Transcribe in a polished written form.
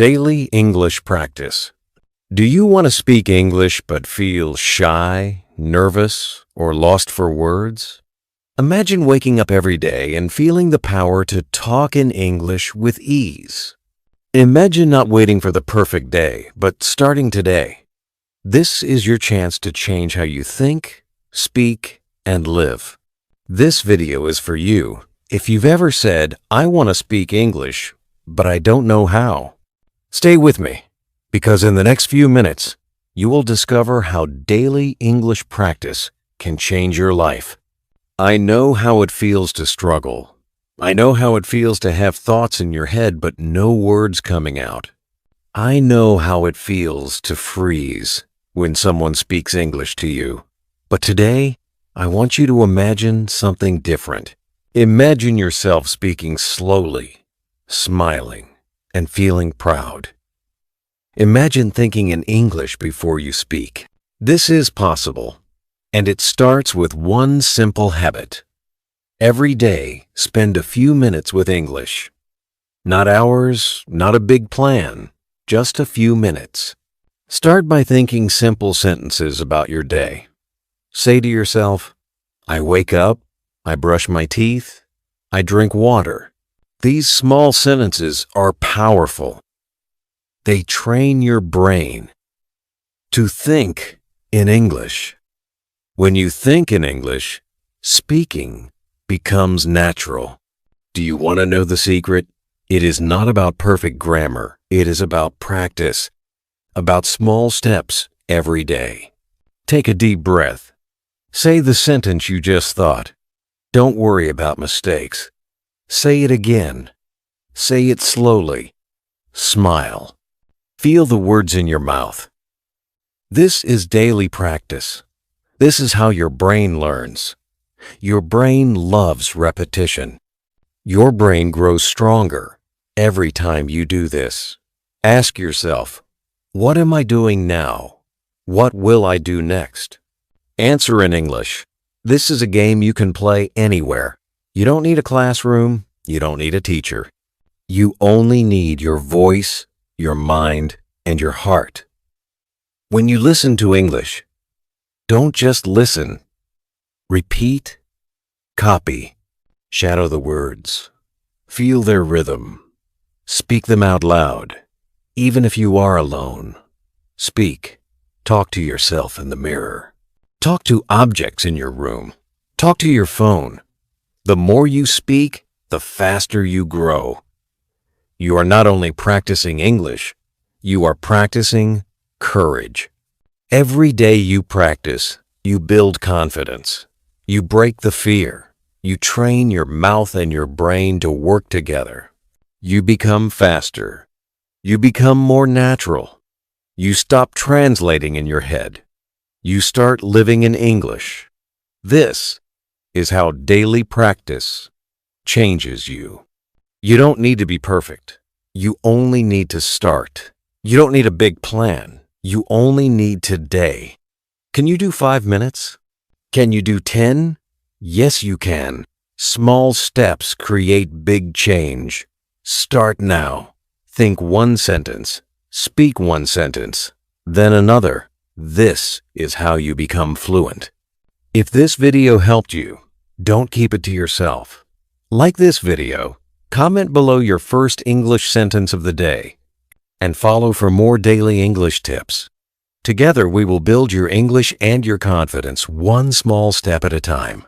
Daily English practice. Do you want to speak English but feel shy, nervous, or lost for words? Imagine waking up every day and feeling the power to talk in English with ease. Imagine not waiting for the perfect day, but starting today. This is your chance to change how you think, speak, and live. This video is for you if you've ever said, "I want to speak English, but I don't know how." Stay with me, because in the next few minutes, you will discover how daily English practice can change your life. I know how it feels to struggle. I know how it feels to have thoughts in your head but no words coming out. I know how it feels to freeze when someone speaks English to you. But today, I want you to imagine something different. Imagine yourself speaking slowly, smiling, and feeling proud. Imagine thinking in English before you speak. This is possible, and it starts with one simple habit. Every day, spend a few minutes with English. Not hours, not a big plan, just a few minutes. Start by thinking simple sentences about your day. Say to yourself, "I wake up, I brush my teeth, I drink water." These small sentences are powerful. They train your brain to think in English. When you think in English, speaking becomes natural. Do you want to know the secret? It is not about perfect grammar. It is about practice, about small steps every day. Take a deep breath. Say the sentence you just thought. Don't worry about mistakes. Say it again. Say it slowly. Smile. Feel the words in your mouth. This is daily practice. This is how your brain learns. Your brain loves repetition. Your brain grows stronger every time you do this. Ask yourself, what am I doing now? What will I do next? Answer in English. This is a game you can play anywhere. You don't need a classroom. You don't need a teacher. You only need your voice, your mind, and your heart. When you listen to English, don't just listen. Repeat, copy, shadow the words. Feel their rhythm. Speak them out loud, even if you are alone. Speak. Talk to yourself in the mirror. Talk to objects in your room. Talk to your phone. The more you speak, the faster you grow. You are not only practicing English, you are practicing courage. Every day you practice, you build confidence. You break the fear. You train your mouth and your brain to work together. You become faster. You become more natural. You stop translating in your head. You start living in English. This is how daily practice changes you. You don't need to be perfect. You only need to start. You don't need a big plan. You only need today. Can you do 5 minutes? Can you do 10? Yes, you can. Small steps create big change. Start now. Think one sentence. Speak one sentence. Then another. This is how you become fluent. If this video helped you, don't keep it to yourself. Like this video, comment below your first English sentence of the day, and follow for more daily English tips. Together we will build your English and your confidence one small step at a time.